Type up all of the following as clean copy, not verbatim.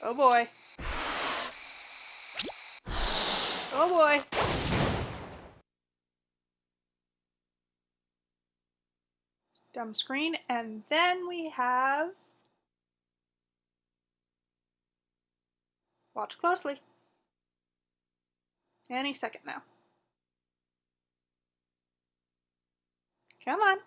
Oh boy. Oh boy. Dumb screen, and then we have... Watch closely. Any second now. Come on.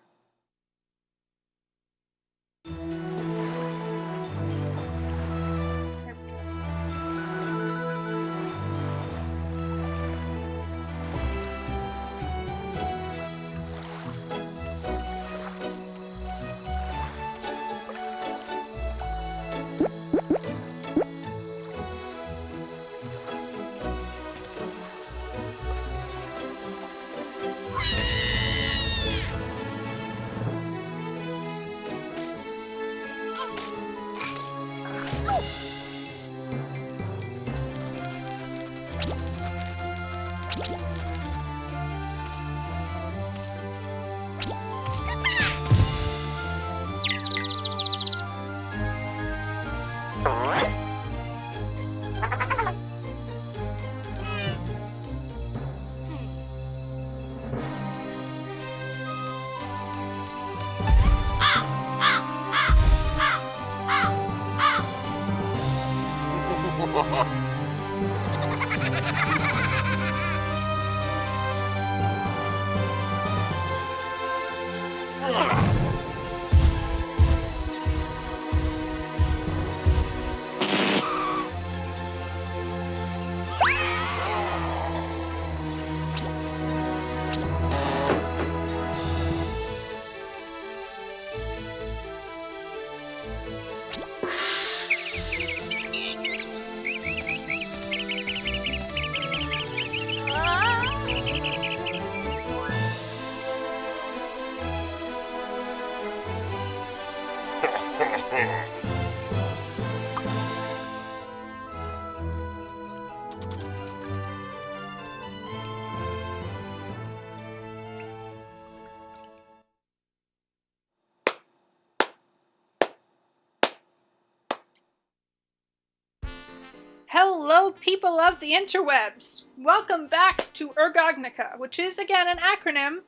Hello, people of the interwebs! Welcome back to RGOGNOCA, which is, again, an acronym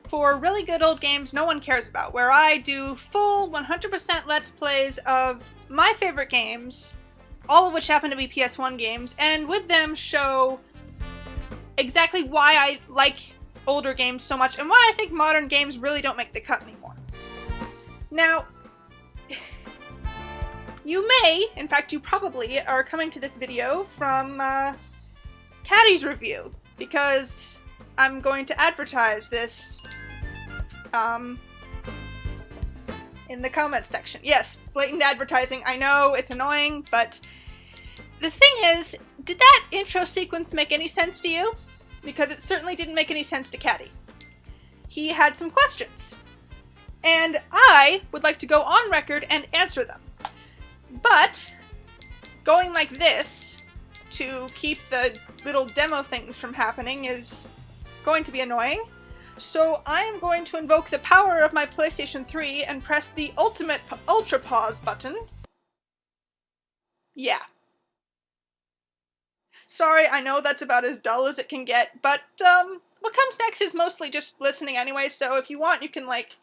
for Really Good Old Games No One Cares About, where I do full 100% Let's Plays of my favorite games, all of which happen to be PS1 games, and with them show exactly why I like older games so much, and why I think modern games really don't make the cut anymore. Now, you may, in fact you probably, are coming to this video from Caddy's review, because I'm going to advertise this in the comments section. Yes, blatant advertising, I know, it's annoying, but the thing is, did that intro sequence make any sense to you? Because it certainly didn't make any sense to Caddy. He had some questions, and I would like to go on record and answer them. But going like this to keep the little demo things from happening is going to be annoying. So I am going to invoke the power of my PlayStation 3 and press the ultimate ultra pause button. Yeah. Sorry, I know that's about as dull as it can get, but what comes next is mostly just listening anyway, so if you want you can like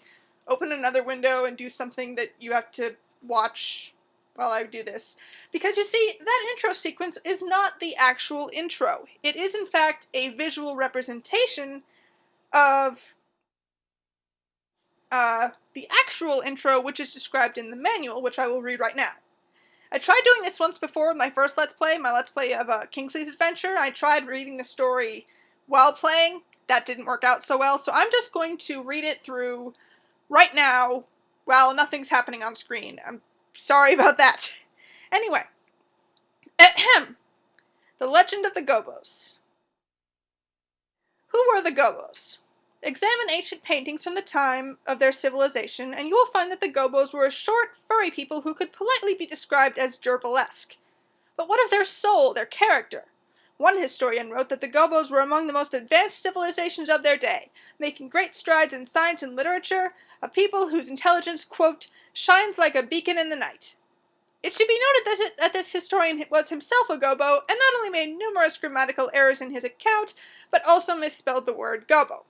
open another window and do something that you have to watch while I do this. Because you see, that intro sequence is not the actual intro. It is in fact a visual representation of the actual intro, which is described in the manual, which I will read right now. I tried doing this once before with my first Let's Play, my Let's Play of Kingsley's Adventure. I tried reading the story while playing. That didn't work out so well, so I'm just going to read it through right now while nothing's happening on screen. I'm sorry about that. Anyway. Ahem. The Legend of the Gobbos. Who were the Gobbos? Examine ancient paintings from the time of their civilization, and you will find that the Gobbos were a short, furry people who could politely be described as gerbilesque. But what of their soul, their character? One historian wrote that the Gobbos were among the most advanced civilizations of their day, making great strides in science and literature, a people whose intelligence, quote, shines like a beacon in the night. It should be noted that this historian was himself a Gobbo, and not only made numerous grammatical errors in his account, but also misspelled the word Gobbo.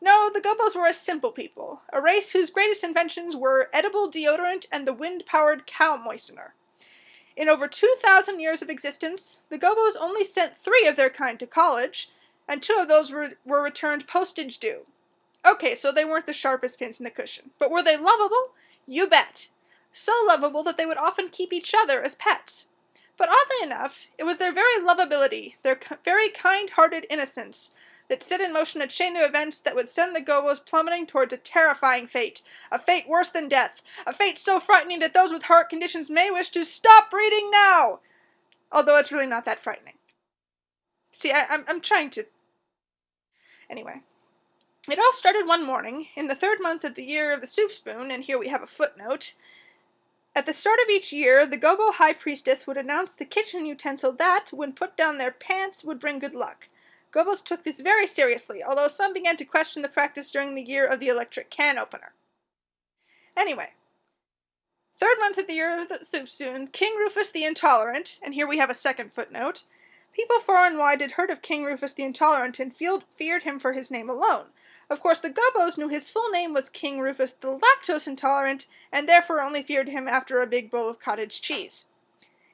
No, the Gobbos were a simple people, a race whose greatest inventions were edible deodorant and the wind-powered cow moistener. In over 2,000 years of existence, the Gobbos only sent 3 of their kind to college, and 2 of those were returned postage due. Okay, so they weren't the sharpest pins in the cushion, but were they lovable? You bet! So lovable that they would often keep each other as pets. But oddly enough, it was their very lovability, their very kind-hearted innocence, that set in motion a chain of events that would send the Gobbos plummeting towards a terrifying fate, a fate worse than death, a fate so frightening that those with heart conditions may wish to stop breeding now! Although it's really not that frightening. See, I'm trying to... Anyway. It all started one morning, in the 3rd month of the year of the soup spoon, and here we have a footnote. At the start of each year, the Gobbo High Priestess would announce the kitchen utensil that, when put down their pants, would bring good luck. Gobbos took this very seriously, although some began to question the practice during the year of the electric can opener. Anyway, 3rd month of the year of the soup spoon, King Rufus the Intolerant, and here we have a second footnote. People far and wide had heard of King Rufus the Intolerant and feared him for his name alone. Of course, the Gobbos knew his full name was King Rufus the Lactose Intolerant, and therefore only feared him after a big bowl of cottage cheese.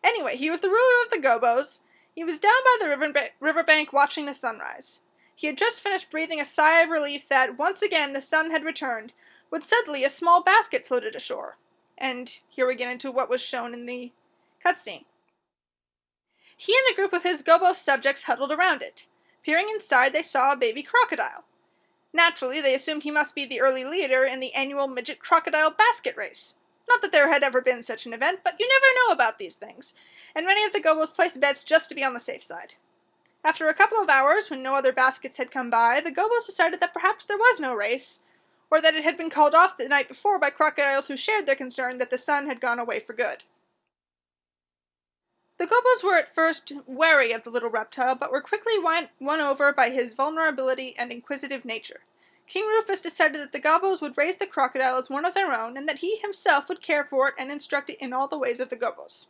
Anyway, he was the ruler of the Gobbos. He was down by the riverbank watching the sunrise. He had just finished breathing a sigh of relief that, once again, the sun had returned, when suddenly a small basket floated ashore. And here we get into what was shown in the cutscene. He and a group of his Gobbo subjects huddled around it. Peering inside, they saw a baby crocodile. Naturally, they assumed he must be the early leader in the annual midget crocodile basket race. Not that there had ever been such an event, but you never know about these things, and many of the Gobbos placed bets just to be on the safe side. After a couple of hours, when no other baskets had come by, the Gobbos decided that perhaps there was no race, or that it had been called off the night before by crocodiles who shared their concern that the sun had gone away for good. The Gobbos were at first wary of the little reptile, but were quickly won over by his vulnerability and inquisitive nature. King Rufus decided that the Gobbos would raise the crocodile as one of their own, and that he himself would care for it and instruct it in all the ways of the Gobbos.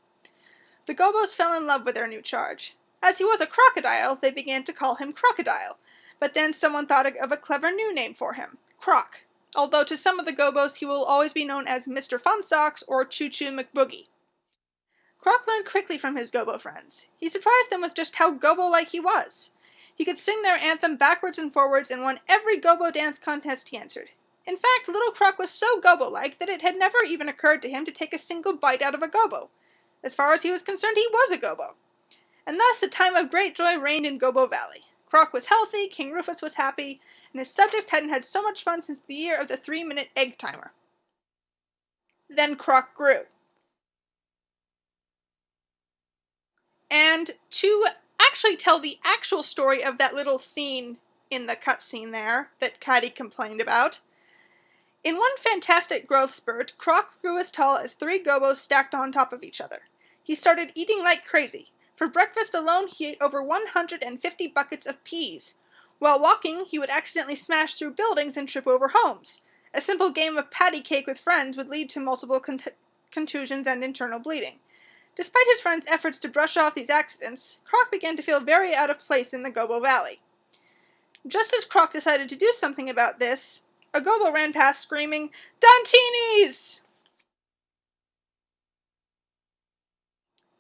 The Gobbos fell in love with their new charge. As he was a crocodile, they began to call him Crocodile, but then someone thought of a clever new name for him, Croc, although to some of the Gobbos he will always be known as Mr. Funsocks or Choo Choo McBoogie. Croc learned quickly from his Gobbo friends. He surprised them with just how Gobbo-like he was. He could sing their anthem backwards and forwards and won every Gobbo dance contest he entered. In fact, little Croc was so Gobbo-like that it had never even occurred to him to take a single bite out of a Gobbo. As far as he was concerned, he was a Gobbo. And thus a time of great joy reigned in Gobbo Valley. Croc was healthy, King Rufus was happy, and his subjects hadn't had so much fun since the year of the 3-minute egg timer. Then Croc grew. And to actually tell the actual story of that little scene in the cutscene there that Caddy complained about, in one fantastic growth spurt, Croc grew as tall as 3 Gobbos stacked on top of each other. He started eating like crazy. For breakfast alone, he ate over 150 buckets of peas. While walking, he would accidentally smash through buildings and trip over homes. A simple game of patty cake with friends would lead to multiple contusions and internal bleeding. Despite his friends' efforts to brush off these accidents, Croc began to feel very out of place in the Gobbo Valley. Just as Croc decided to do something about this, a Gobbo ran past screaming, "Dantinis!"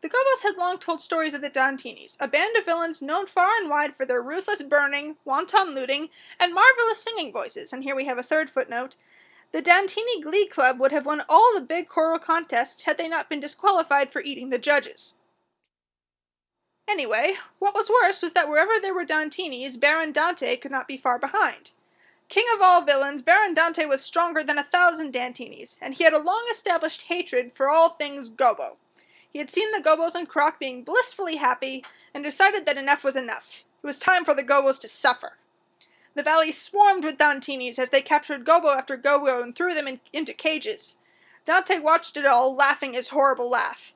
The Gobbos had long told stories of the Dantinis, a band of villains known far and wide for their ruthless burning, wanton looting, and marvelous singing voices, and here we have a third footnote. The Dantini Glee Club would have won all the big choral contests had they not been disqualified for eating the judges. Anyway, what was worse was that wherever there were Dantinis, Baron Dante could not be far behind. King of all villains, Baron Dante was stronger than 1,000 Dantinis, and he had a long-established hatred for all things Gobbo. He had seen the Gobbos and Croc being blissfully happy, and decided that enough was enough. It was time for the Gobbos to suffer. The valley swarmed with Dantinis as they captured Gobbo after Gobbo and threw them into cages. Dante watched it all, laughing his horrible laugh.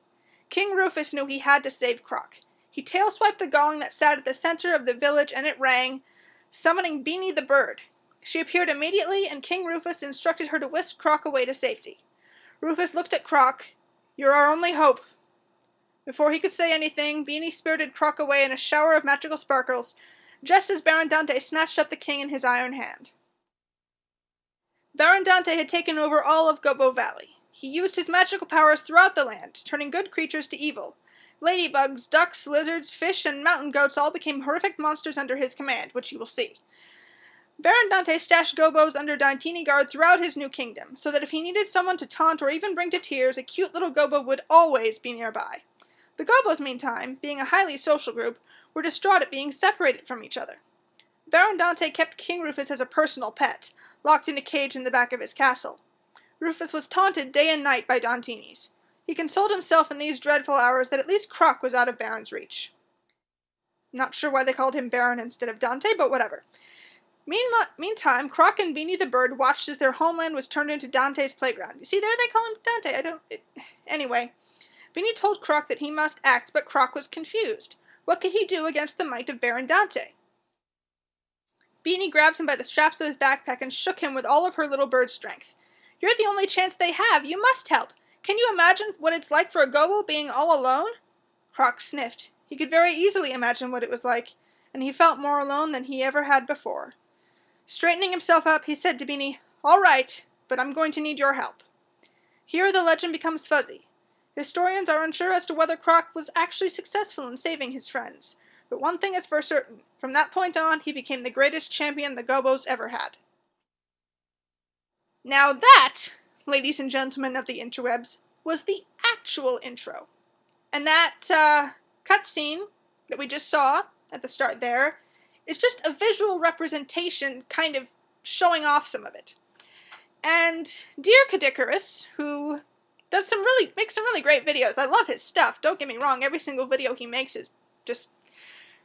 King Rufus knew he had to save Croc. He tail-swiped the gong that sat at the center of the village, and it rang, summoning Beanie the bird. She appeared immediately, and King Rufus instructed her to whisk Croc away to safety. Rufus looked at Croc. You're our only hope. Before he could say anything, Beanie spirited Croc away in a shower of magical sparkles, just as Baron Dante snatched up the king in his iron hand. Baron Dante had taken over all of Gobbo Valley. He used his magical powers throughout the land, turning good creatures to evil. Ladybugs, ducks, lizards, fish, and mountain goats all became horrific monsters under his command, which you will see. Baron Dante stashed Gobbos under Dantini guard throughout his new kingdom, so that if he needed someone to taunt or even bring to tears, a cute little Gobbo would always be nearby. The Gobbos, meantime, being a highly social group, were distraught at being separated from each other. Baron Dante kept King Rufus as a personal pet, locked in a cage in the back of his castle. Rufus was taunted day and night by Dantinis. He consoled himself in these dreadful hours that at least Croc was out of Baron's reach. Not sure why they called him Baron instead of Dante, but whatever. Meantime, Croc and Beanie the Bird watched as their homeland was turned into Dante's playground. You see, there they call him Dante. Anyway, Beanie told Croc that he must act, but Croc was confused. What could he do against the might of Baron Dante? Beanie grabbed him by the straps of his backpack and shook him with all of her little bird strength. You're the only chance they have. You must help. Can you imagine what it's like for a Gobbo being all alone? Croc sniffed. He could very easily imagine what it was like, and he felt more alone than he ever had before. Straightening himself up, he said to Beanie, All right, but I'm going to need your help. Here the legend becomes fuzzy. Historians are unsure as to whether Croc was actually successful in saving his friends, but one thing is for certain. From that point on, he became the greatest champion the Gobbos ever had. Now that, ladies and gentlemen of the interwebs, was the actual intro. And that cutscene that we just saw at the start there is just a visual representation kind of showing off some of it. And dear Kadikarus, who makes some really great videos. I love his stuff, don't get me wrong, every single video he makes is just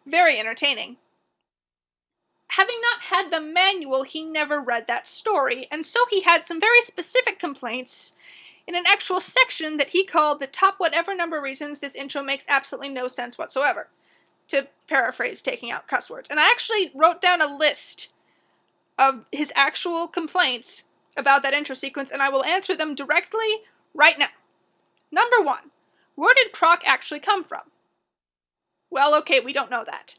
very entertaining. Having not had the manual, he never read that story, and so he had some very specific complaints in an actual section that he called the top whatever number reasons this intro makes absolutely no sense whatsoever, to paraphrase taking out cuss words. And I actually wrote down a list of his actual complaints about that intro sequence, and I will answer them directly right now. Number 1. Where did Croc actually come from? Well, okay, we don't know that.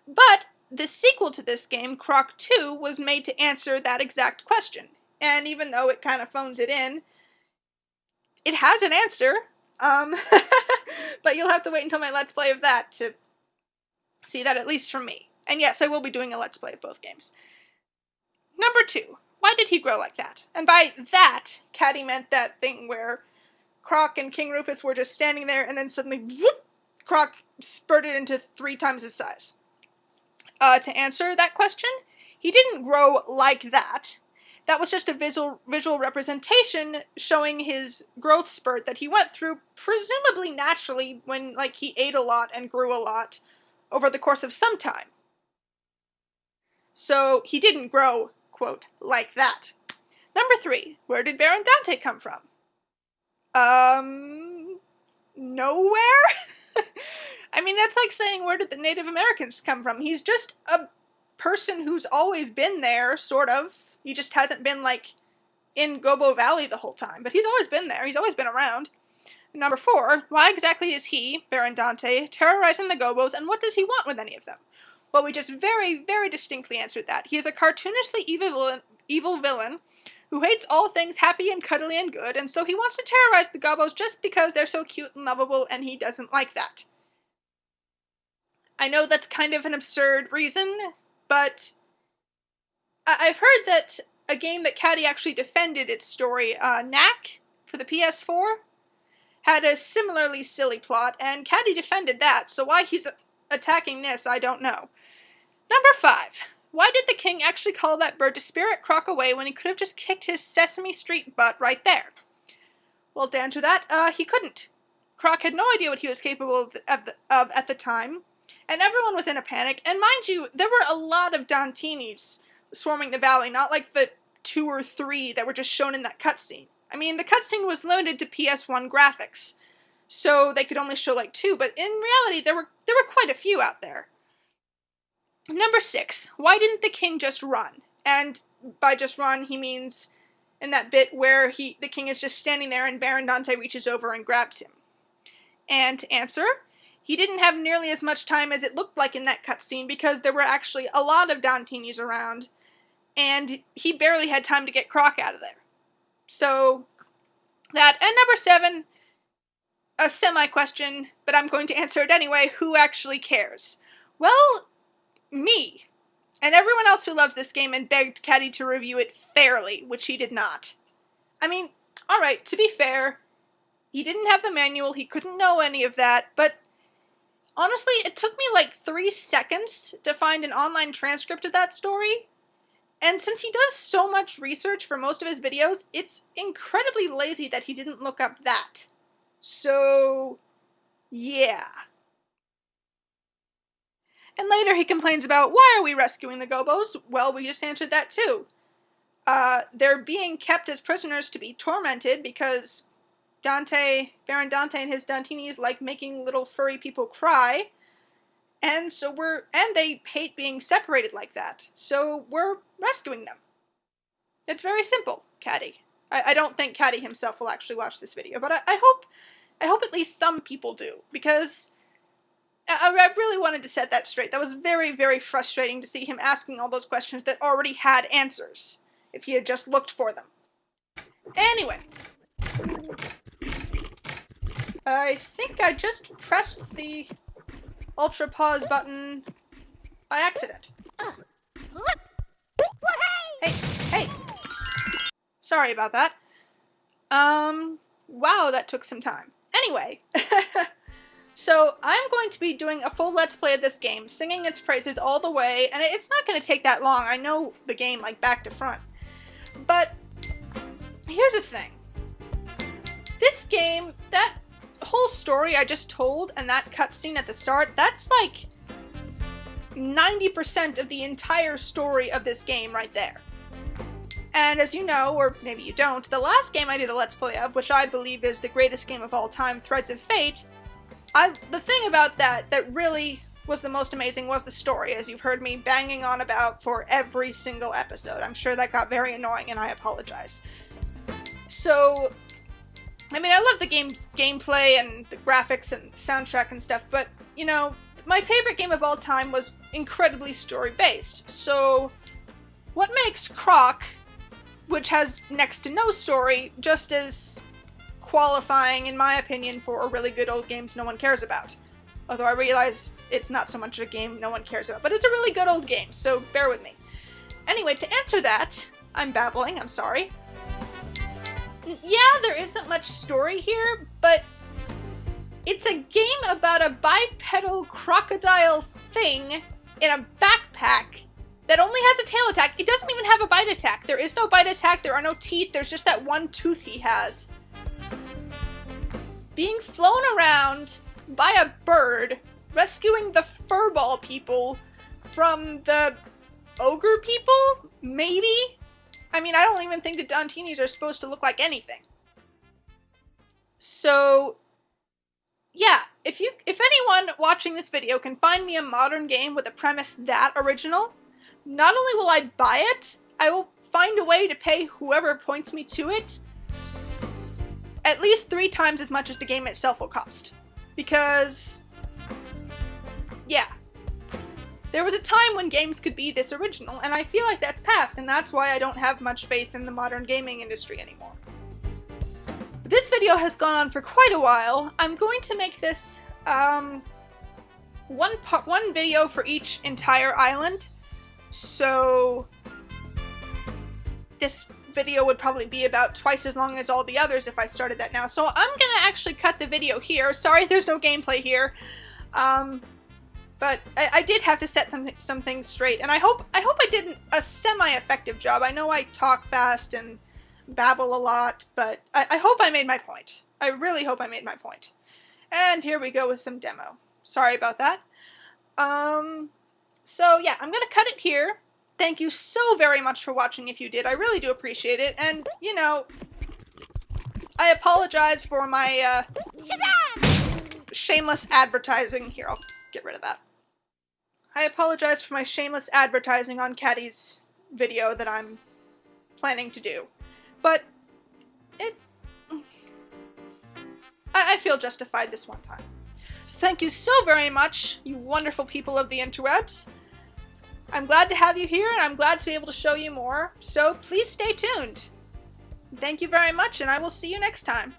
But the sequel to this game, Croc 2, was made to answer that exact question. And even though it kind of phones it in, it has an answer. But you'll have to wait until my Let's Play of that to see that, at least from me. And yes, I will be doing a Let's Play of both games. Number 2. Why did he grow like that? And by that, Caddy meant that thing where Croc and King Rufus were just standing there and then suddenly, whoop, Croc spurted into 3 times his size. To answer that question, he didn't grow like that. That was just a visual representation showing his growth spurt that he went through, presumably naturally, when he ate a lot and grew a lot over the course of some time. So he didn't grow, quote, like that. Number 3, where did Baron Dante come from? Nowhere? I mean, that's like saying, where did the Native Americans come from? He's just a person who's always been there, sort of. He just hasn't been, in Gobbo Valley the whole time. But he's always been there. He's always been around. Number 4, why exactly is he, Baron Dante, terrorizing the Gobbos, and what does he want with any of them? Well, we just very, very distinctly answered that. He is a cartoonishly evil villain who hates all things happy and cuddly and good, and so he wants to terrorize the Gobbos just because they're so cute and lovable, and he doesn't like that. I know that's kind of an absurd reason, but I've heard that a game that Caddy actually defended its story, Knack, for the PS4, had a similarly silly plot, and Caddy defended that, so why he's attacking this, I don't know. Number 5. Why did the king actually call that bird to spirit Croc away when he could have just kicked his Sesame Street butt right there? Well, to answer that, he couldn't. Croc had no idea what he was capable of at the time, and everyone was in a panic, and mind you, there were a lot of Dantinis swarming the valley, not like the 2 or 3 that were just shown in that cutscene. I mean, the cutscene was limited to PS1 graphics, so they could only show 2, but in reality, there were quite a few out there. Number 6, why didn't the king just run? And by just run, he means in that bit where the king is just standing there and Baron Dante reaches over and grabs him. And to answer, he didn't have nearly as much time as it looked like in that cutscene because there were actually a lot of Dantinis around, and he barely had time to get Croc out of there. So, that. And number 7, a semi-question, but I'm going to answer it anyway. Who actually cares? Well, me. And everyone else who loves this game and begged Caddy to review it fairly, which he did not. I mean, alright, to be fair, he didn't have the manual, he couldn't know any of that, but honestly, it took me like 3 seconds to find an online transcript of that story. And since he does so much research for most of his videos, it's incredibly lazy that he didn't look up that. So, yeah. And later he complains about, why are we rescuing the Gobbos? Well, we just answered that too. They're being kept as prisoners to be tormented because Baron Dante and his Dantinis like making little furry people cry. And they hate being separated like that. So we're rescuing them. It's very simple, Caddy. I don't think Caddy himself will actually watch this video, but I hope at least some people do, because I really wanted to set that straight. That was very, very frustrating to see him asking all those questions that already had answers, if he had just looked for them. Anyway. I think I just pressed the ultra pause button by accident. Hey! Sorry about that. Wow, that took some time. Anyway, so I'm going to be doing a full Let's Play of this game, singing its praises all the way, and it's not going to take that long. I know the game like back to front. But here's the thing. This game, that whole story I just told and that cutscene at the start, that's like 90% of the entire story of this game right there. And as you know, or maybe you don't, the last game I did a Let's Play of, which I believe is the greatest game of all time, Threads of Fate, the thing about that really was the most amazing was the story, as you've heard me banging on about for every single episode. I'm sure that got very annoying and I apologize. So, I mean, I love the game's gameplay and the graphics and soundtrack and stuff, but, you know, my favorite game of all time was incredibly story-based. So, what makes Croc, which has next to no story, just as qualifying, in my opinion, for a really good old games no one cares about? Although I realize it's not so much a game no one cares about, but it's a really good old game, so bear with me. Anyway, to answer that, I'm babbling, I'm sorry. Yeah, there isn't much story here, but it's a game about a bipedal crocodile thing in a backpack that only has a tail attack. It doesn't even have a bite attack. There is no bite attack, there are no teeth, there's just that one tooth he has. Being flown around by a bird, rescuing the furball people from the ogre people? Maybe? I mean, I don't even think the Dantinis are supposed to look like anything. So, yeah, if anyone watching this video can find me a modern game with a premise that original, not only will I buy it, I will find a way to pay whoever points me to it at least 3 times as much as the game itself will cost. Because, yeah. There was a time when games could be this original, and I feel like that's past, and that's why I don't have much faith in the modern gaming industry anymore. But this video has gone on for quite a while. I'm going to make this, one video for each entire island. So, this video would probably be about twice as long as all the others if I started that now. So I'm gonna actually cut the video here. Sorry there's no gameplay here. But I did have to set some things straight, and I hope I did a semi-effective job. I know I talk fast and babble a lot, but I hope I made my point. I really hope I made my point. And here we go with some demo. Sorry about that. So yeah, I'm gonna cut it here. Thank you so very much for watching if you did. I really do appreciate it, and, you know, I apologize for my, shameless advertising. Here, I'll get rid of that. I apologize for my shameless advertising on Caddy's video that I'm planning to do. but I feel justified this one time. So thank you so very much, you wonderful people of the interwebs. I'm glad to have you here, and I'm glad to be able to show you more, so please stay tuned. Thank you very much, and I will see you next time.